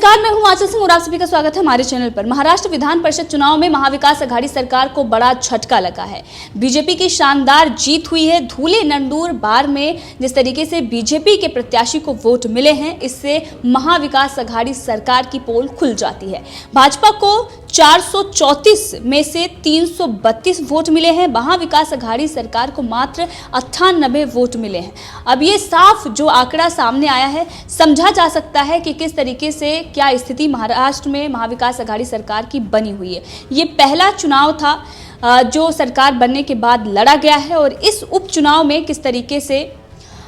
नमस्कार, मैं हूं आंचल सिंह और आप सभी का स्वागत है हमारे चैनल पर। महाराष्ट्र विधान परिषद चुनाव में महाविकास आघाड़ी सरकार को बड़ा झटका लगा है। बीजेपी की शानदार जीत हुई है। धूले नंदुरबार में जिस तरीके से बीजेपी के प्रत्याशी को वोट मिले हैं, इससे महाविकास आघाड़ी सरकार की पोल खुल जाती है। भाजपा को 434 में से 332 वोट मिले हैं। महाविकास आघाड़ी सरकार को मात्र 98 वोट मिले हैं। अब ये साफ जो आंकड़ा सामने आया है, समझा जा सकता है कि किस तरीके से क्या स्थिति महाराष्ट्र में महाविकास आघाड़ी सरकार की बनी हुई है। ये पहला चुनाव था जो सरकार बनने के बाद लड़ा गया है और इस उपचुनाव में किस तरीके से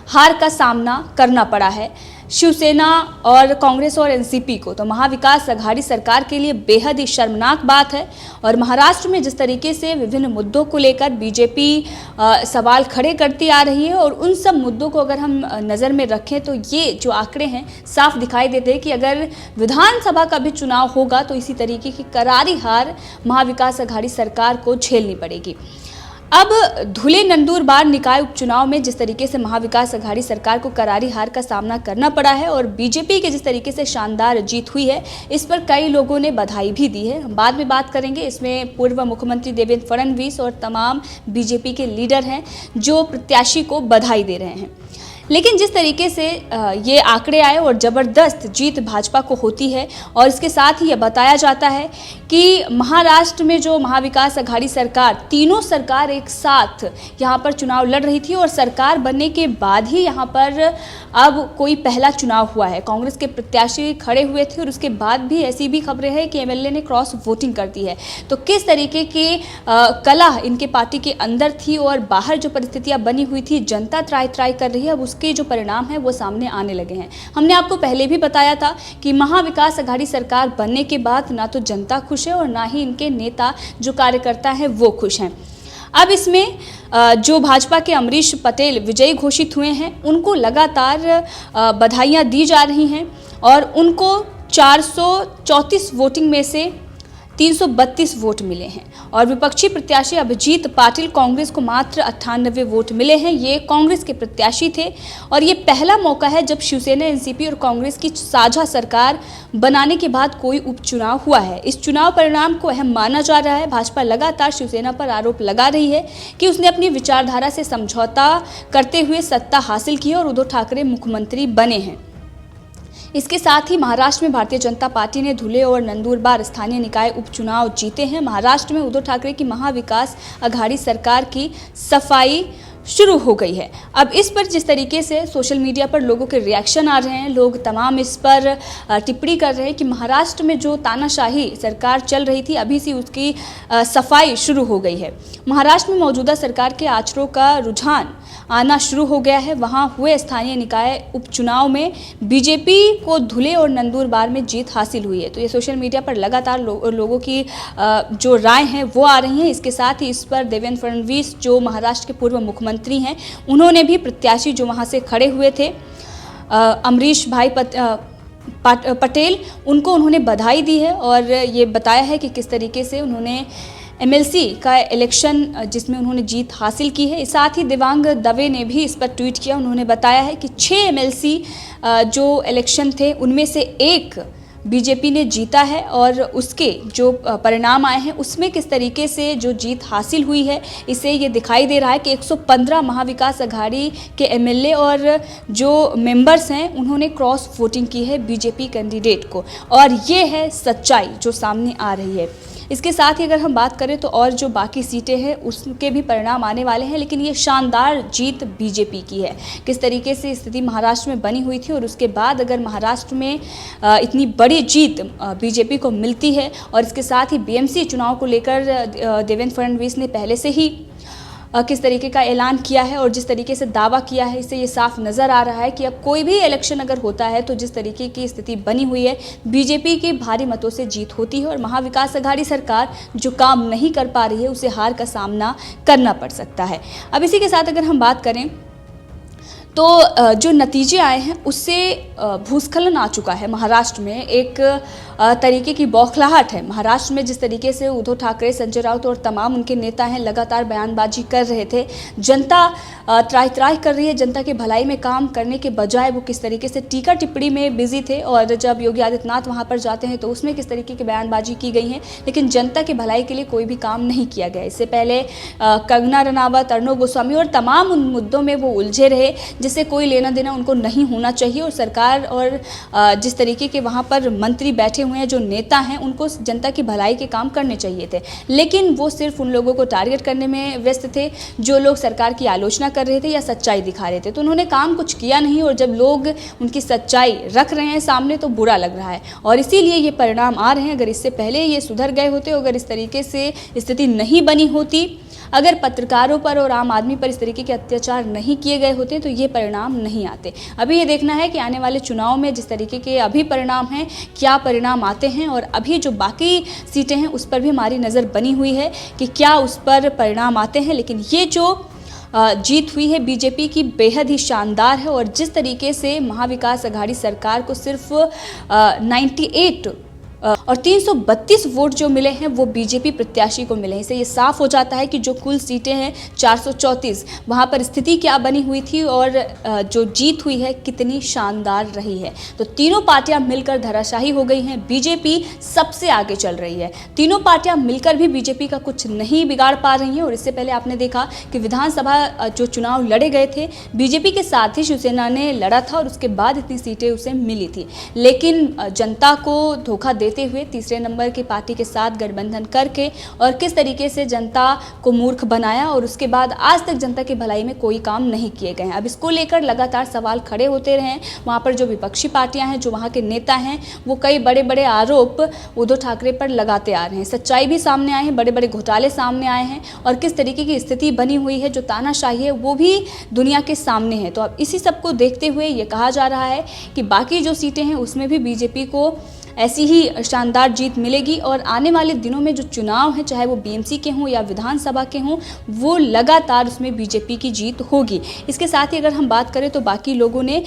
हार का सामना करना पड़ा है शिवसेना और कांग्रेस और एनसीपी को, तो महाविकास आघाड़ी सरकार के लिए बेहद ही शर्मनाक बात है। और महाराष्ट्र में जिस तरीके से विभिन्न मुद्दों को लेकर बीजेपी सवाल खड़े करती आ रही है और उन सब मुद्दों को अगर हम नज़र में रखें तो ये जो आंकड़े हैं साफ दिखाई देते हैं कि अगर विधानसभा का भी चुनाव होगा तो इसी तरीके की करारी हार महाविकास आघाड़ी सरकार को झेलनी पड़ेगी। अब धुले नंदुरबार निकाय उपचुनाव में जिस तरीके से महाविकास आघाड़ी सरकार को करारी हार का सामना करना पड़ा है और बीजेपी के जिस तरीके से शानदार जीत हुई है, इस पर कई लोगों ने बधाई भी दी है। हम बाद में बात करेंगे। इसमें पूर्व मुख्यमंत्री देवेंद्र फडणवीस और तमाम बीजेपी के लीडर हैं जो प्रत्याशी को बधाई दे रहे हैं। लेकिन जिस तरीके से ये आंकड़े आए और ज़बरदस्त जीत भाजपा को होती है और इसके साथ ही यह बताया जाता है कि महाराष्ट्र में जो महाविकास आघाड़ी सरकार, तीनों सरकार एक साथ यहाँ पर चुनाव लड़ रही थी और सरकार बनने के बाद ही यहाँ पर अब कोई पहला चुनाव हुआ है। कांग्रेस के प्रत्याशी खड़े हुए थे और उसके बाद भी ऐसी भी खबरें हैं कि एमएलए ने क्रॉस वोटिंग कर दी है। तो किस तरीके की कला इनके पार्टी के अंदर थी और बाहर जो परिस्थितियाँ बनी हुई थी, जनता त्राई कर रही है, अब के जो परिणाम है वो सामने आने लगे हैं। हमने आपको पहले भी बताया था कि महाविकास आघाड़ी सरकार बनने के बाद ना तो जनता खुश है और ना ही इनके नेता जो कार्यकर्ता हैं वो खुश हैं। अब इसमें जो भाजपा के अमरीश पटेल विजयी घोषित हुए हैं, उनको लगातार बधाइयां दी जा रही हैं और उनको 434 वोटिंग में से 332 वोट मिले हैं और विपक्षी प्रत्याशी अभिजीत पाटिल कांग्रेस को मात्र 98 वोट मिले हैं। ये कांग्रेस के प्रत्याशी थे और ये पहला मौका है जब शिवसेना, एनसीपी और कांग्रेस की साझा सरकार बनाने के बाद कोई उपचुनाव हुआ है। इस चुनाव परिणाम को अहम माना जा रहा है। भाजपा लगातार शिवसेना पर आरोप लगा रही है कि उसने अपनी विचारधारा से समझौता करते हुए सत्ता हासिल की और उद्धव ठाकरे मुख्यमंत्री बने हैं। इसके साथ ही महाराष्ट्र में भारतीय जनता पार्टी ने धुले और नंदुरबार स्थानीय निकाय उपचुनाव जीते हैं। महाराष्ट्र में उद्धव ठाकरे की महाविकास आघाड़ी सरकार की सफाई शुरू हो गई है। अब इस पर जिस तरीके से सोशल मीडिया पर लोगों के रिएक्शन आ रहे हैं, लोग तमाम इस पर टिप्पणी कर रहे हैं कि महाराष्ट्र में जो तानाशाही सरकार चल रही थी, अभी से उसकी सफाई शुरू हो गई है। महाराष्ट्र में मौजूदा सरकार के आचरों का रुझान आना शुरू हो गया है। वहां हुए स्थानीय निकाय उपचुनाव में बीजेपी को धुले और नंदुरबार में जीत हासिल हुई है। तो ये सोशल मीडिया पर लगातार लोगों की जो राय हैं वो आ रही हैं। इसके साथ ही इस पर देवेंद्र फडणवीस जो महाराष्ट्र के पूर्व मुख्यमंत्री हैं, उन्होंने भी प्रत्याशी जो वहां से खड़े हुए थे अमरीश भाई पटेल, उनको उन्होंने बधाई दी है और ये बताया है कि किस तरीके से उन्होंने एमएलसी का इलेक्शन जिसमें उन्होंने जीत हासिल की है। साथ ही देवांग दवे ने भी इस पर ट्वीट किया। उन्होंने बताया है कि 6 एमएलसी जो इलेक्शन थे उनमें से एक बीजेपी ने जीता है और उसके जो परिणाम आए हैं उसमें किस तरीके से जो जीत हासिल हुई है, इससे ये दिखाई दे रहा है कि 115 महाविकास आघाड़ी के एमएलए और जो मेंबर्स हैं उन्होंने क्रॉस वोटिंग की है बीजेपी कैंडिडेट को, और ये है सच्चाई जो सामने आ रही है। इसके साथ ही अगर हम बात करें तो और जो बाकी सीटें हैं उसके भी परिणाम आने वाले हैं, लेकिन ये शानदार जीत बीजेपी की है। किस तरीके से स्थिति महाराष्ट्र में बनी हुई थी और उसके बाद अगर महाराष्ट्र में इतनी बड़ी जीत बीजेपी को मिलती है और इसके साथ ही बीएमसी चुनाव को लेकर देवेंद्र फडणवीस ने पहले से ही किस तरीके का ऐलान किया है और जिस तरीके से दावा किया है, इससे ये साफ नज़र आ रहा है कि अब कोई भी इलेक्शन अगर होता है तो जिस तरीके की स्थिति बनी हुई है, बीजेपी की भारी मतों से जीत होती है और महाविकास आघाड़ी सरकार जो काम नहीं कर पा रही है उसे हार का सामना करना पड़ सकता है। अब इसी के साथ अगर हम बात करें तो जो नतीजे आए हैं उससे भूस्खलन आ चुका है महाराष्ट्र में। एक तरीके की बौखलाहट है। महाराष्ट्र में जिस तरीके से उद्धव ठाकरे, संजय राउत और तमाम उनके नेता हैं लगातार बयानबाजी कर रहे थे, जनता त्राहि त्राहि कर रही है। जनता की भलाई में काम करने के बजाय वो किस तरीके से टीका टिप्पणी में बिजी थे, और जब योगी आदित्यनाथ वहां पर जाते हैं तो उसमें किस तरीके की बयानबाजी की गई है, लेकिन जनता की भलाई के लिए कोई भी काम नहीं किया गया। इससे पहले कंगना रनावत, अर्नब गोस्वामी और तमाम उन मुद्दों में वो उलझे रहे जिससे कोई लेना देना उनको नहीं होना चाहिए, और सरकार और जिस तरीके के वहाँ पर मंत्री बैठे हुए हैं, जो नेता हैं, उनको जनता की भलाई के काम करने चाहिए थे, लेकिन वो सिर्फ उन लोगों को टारगेट करने में व्यस्त थे जो लोग सरकार की आलोचना कर रहे थे या सच्चाई दिखा रहे थे। तो उन्होंने काम कुछ किया नहीं, और जब लोग उनकी सच्चाई रख रहे हैं सामने तो बुरा लग रहा है, और इसीलिए ये परिणाम आ रहे हैं। अगर इससे पहले ये सुधर गए होते, अगर इस तरीके से स्थिति नहीं बनी होती, अगर पत्रकारों पर और आम आदमी पर इस तरीके के अत्याचार नहीं किए गए होते तो ये परिणाम नहीं आते। अभी ये देखना है कि आने वाले चुनाव में जिस तरीके के अभी परिणाम हैं, क्या परिणाम आते हैं, और अभी जो बाकी सीटें हैं उस पर भी हमारी नज़र बनी हुई है कि क्या उस पर परिणाम आते हैं। लेकिन ये जो जीत हुई है बीजेपी की, बेहद ही शानदार है, और जिस तरीके से महाविकास अघाड़ी सरकार को सिर्फ 98 और 332 वोट जो मिले हैं वो बीजेपी प्रत्याशी को मिले हैं। इससे ये साफ हो जाता है कि जो कुल सीटें हैं 434, वहाँ पर स्थिति क्या बनी हुई थी और जो जीत हुई है कितनी शानदार रही है। तो तीनों पार्टियां मिलकर धराशायी हो गई हैं, बीजेपी सबसे आगे चल रही है। तीनों पार्टियां मिलकर भी बीजेपी का कुछ नहीं बिगाड़ पा रही हैं, और इससे पहले आपने देखा कि विधानसभा जो चुनाव लड़े गए थे बीजेपी के साथ ही शिवसेना ने लड़ा था, और उसके बाद इतनी सीटें उसे मिली थी, लेकिन जनता को धोखा देते हुए तीसरे नंबर की पार्टी के साथ गठबंधन करके और किस तरीके से जनता को मूर्ख बनाया, और उसके बाद आज तक जनता की भलाई में कोई काम नहीं किए गए हैं। अब इसको लेकर लगातार सवाल खड़े होते रहे हैं। वहाँ पर जो विपक्षी पार्टियां हैं, जो वहाँ के नेता हैं, वो कई बड़े बड़े आरोप उद्धव ठाकरे पर लगाते आ रहे हैं। सच्चाई भी सामने आए हैं, बड़े बड़े घोटाले सामने आए हैं, और किस तरीके की स्थिति बनी हुई है, जो तानाशाही है वो भी दुनिया के सामने है। तो अब इसी सब को देखते हुए ये कहा जा रहा है कि बाकी जो सीटें हैं उसमें भी बीजेपी को ऐसी ही शानदार जीत मिलेगी, और आने वाले दिनों में जो चुनाव है, चाहे वो बीएमसी के हों या विधानसभा के हों, वो लगातार उसमें बीजेपी की जीत होगी। इसके साथ ही अगर हम बात करें तो बाकी लोगों ने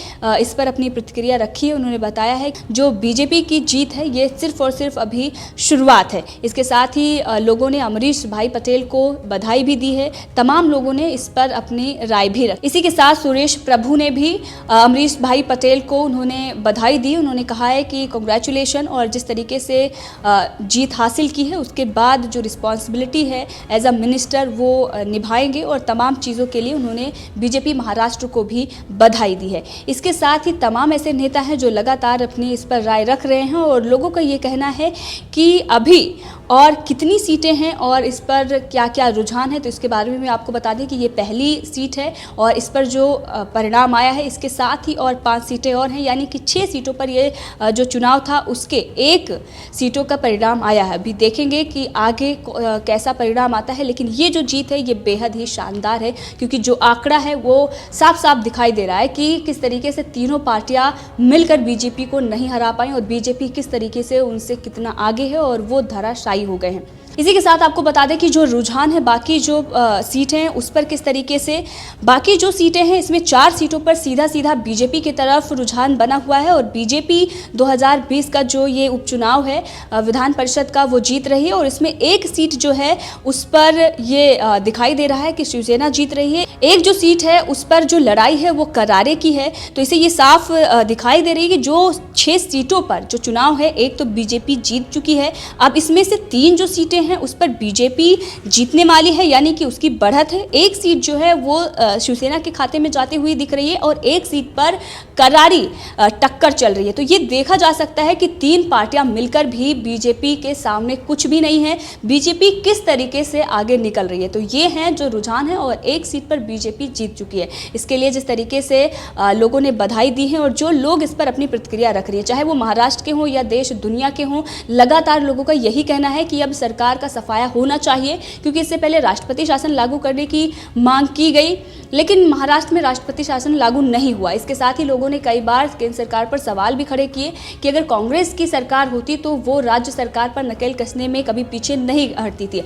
इस पर अपनी प्रतिक्रिया रखी है। उन्होंने बताया है जो बीजेपी की जीत है ये सिर्फ और सिर्फ अभी शुरुआत है। इसके साथ ही लोगों ने अमरीश भाई पटेल को बधाई भी दी है। तमाम लोगों ने इस पर अपनी राय भी रखी। इसी के साथ सुरेश प्रभु ने भी अमरीश भाई पटेल को उन्होंने बधाई दी। उन्होंने कहा है कि कांग्रेचुलेशन, और जिस तरीके से जीत हासिल की है उसके बाद जो रिस्पॉन्सिबिलिटी है एज अ मिनिस्टर वो निभाएंगे, और तमाम चीज़ों के लिए उन्होंने बीजेपी महाराष्ट्र को भी बधाई दी है। इसके साथ ही तमाम ऐसे नेता हैं जो लगातार अपनी इस पर राय रख रहे हैं, और लोगों का ये कहना है कि अभी और कितनी सीटें हैं और इस पर क्या क्या रुझान है, तो इसके बारे में मैं आपको बता दें कि ये पहली सीट है, और इस पर जो परिणाम आया है इसके साथ ही और 5 सीटें और हैं, यानी कि 6 सीटों पर ये जो चुनाव था उसके 1 सीटों का परिणाम आया है। अभी देखेंगे कि आगे कैसा परिणाम आता है, लेकिन ये जो जीत है ये बेहद ही शानदार है, क्योंकि जो आंकड़ा है वो साफ साफ दिखाई दे रहा है कि किस तरीके से तीनों पार्टियां मिलकर बीजेपी को नहीं हरा पाई, और बीजेपी किस तरीके से उनसे कितना आगे है और वो धराशायी हो गए हैं। इसी के साथ आपको बता दें कि जो रुझान है बाकी जो सीटें हैं उस पर किस तरीके से, बाकी जो सीटें हैं इसमें 4 सीटों पर सीधा सीधा बीजेपी की तरफ रुझान बना हुआ है, और बीजेपी 2020 का जो ये उपचुनाव है विधान परिषद का वो जीत रही है, और इसमें 1 सीट जो है उस पर ये दिखाई दे रहा है कि शिवसेना जीत रही है। एक जो सीट है उस पर जो लड़ाई है वो करारे की है, तो इसे ये साफ दिखाई दे रही है कि जो 6 सीटों पर जो चुनाव है, एक तो बीजेपी जीत चुकी है, अब इसमें से 3 जो सीटें हैं उस पर बीजेपी जीतने वाली है, यानी कि उसकी बढ़त है। 1 सीट जो है वो शिवसेना के खाते में जाती हुई दिख रही है, और 1 सीट पर करारी टक्कर चल रही है। तो ये देखा जा सकता है कि 3 पार्टियां मिलकर भी बीजेपी के सामने कुछ भी नहीं है, बीजेपी किस तरीके से आगे निकल रही है। तो ये हैं जो रुझान है, और 1 सीट पर बीजेपी जीत चुकी है। इसके लिए जिस तरीके से लोगों ने बधाई दी है, और जो लोग इस पर अपनी प्रतिक्रिया रख रही है, चाहे वो महाराष्ट्र के हों या देश दुनिया के हों, लगातार लोगों का यही कहना है कि अब सरकार का सफाया होना चाहिए, क्योंकि इससे पहले राष्ट्रपति शासन लागू करने की मांग की गई, लेकिन महाराष्ट्र में राष्ट्रपति शासन लागू नहीं हुआ। इसके साथ ही लोगों ने कई बार केंद्र सरकार पर सवाल भी खड़े किए कि अगर कांग्रेस की सरकार होती तो वो राज्य सरकार पर नकेल कसने में कभी पीछे नहीं हटती थी।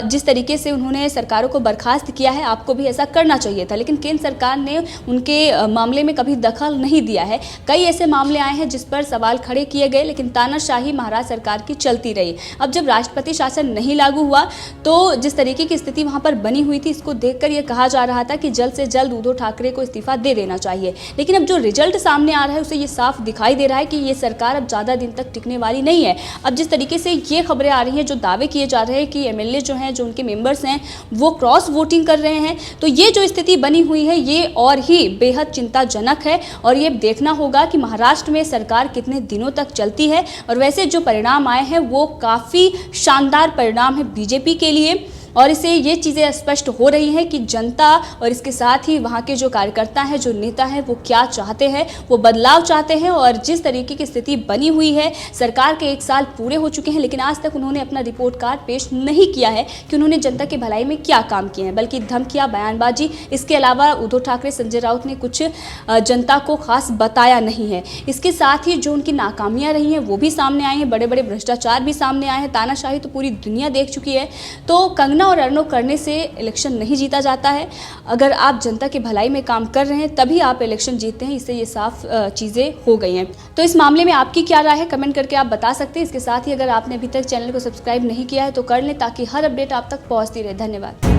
जिस तरीके से उन्होंने सरकारों को बर्खास्त किया है, आपको भी ऐसा करना चाहिए था, लेकिन केंद्र सरकार ने उनके मामले में कभी दखल नहीं दिया है। कई ऐसे मामले आए हैं जिस पर सवाल खड़े किए गए, लेकिन तानाशाही महाराष्ट्र सरकार की चलती रही। अब जब राष्ट्रपति शासन नहीं लागू हुआ तो जिस तरीके की स्थिति वहां पर बनी हुई थी, इसको देखकर यह कहा जा रहा था कि जल्द से जल्द उद्धव ठाकरे को इस्तीफा दे देना चाहिए। लेकिन अब जो रिजल्ट सामने आ रहा है उससे ये साफ दिखाई दे रहा है कि ये सरकार अब ज़्यादा दिन तक टिकने वाली नहीं है। अब जिस तरीके से ये खबरें आ रही हैं, जो दावे किए जा रहे हैं कि एमएलए जो हैं, जो उनके मेंबर्स हैं, वो क्रॉस वोटिंग कर रहे हैं, तो ये जो स्थिति बनी हुई है ये और ही बेहद चिंताजनक है। और ये देखना होगा कि महाराष्ट्र में सरकार कितने दिनों तक चलती है। और वैसे जो परिणाम आए हैं वो काफ़ी शानदार परिणाम है बीजेपी के लिए, और इससे ये चीज़ें स्पष्ट हो रही हैं कि जनता और इसके साथ ही वहाँ के जो कार्यकर्ता हैं, जो नेता हैं, वो क्या चाहते हैं, वो बदलाव चाहते हैं। और जिस तरीके की स्थिति बनी हुई है, सरकार के 1 साल पूरे हो चुके हैं, लेकिन आज तक उन्होंने अपना रिपोर्ट कार्ड पेश नहीं किया है कि उन्होंने जनता की भलाई में क्या काम किए हैं, बल्कि धमकियाँ, बयानबाजी, इसके अलावा उद्धव ठाकरे, संजय राउत ने कुछ जनता को खास बताया नहीं है। इसके साथ ही जो उनकी नाकामियाँ रही हैं वो भी सामने आई हैं, बड़े बड़े भ्रष्टाचार भी सामने आए हैं, तानाशाही तो पूरी दुनिया देख चुकी है। तो कंगना और अर्नब करने से इलेक्शन नहीं जीता जाता है। अगर आप जनता की भलाई में काम कर रहे हैं तभी आप इलेक्शन जीतते हैं। इससे ये साफ चीज़ें हो गई हैं। तो इस मामले में आपकी क्या राय है, कमेंट करके आप बता सकते हैं। इसके साथ ही अगर आपने अभी तक चैनल को सब्सक्राइब नहीं किया है तो कर लें, ताकि हर अपडेट आप तक पहुंचती रहे। धन्यवाद।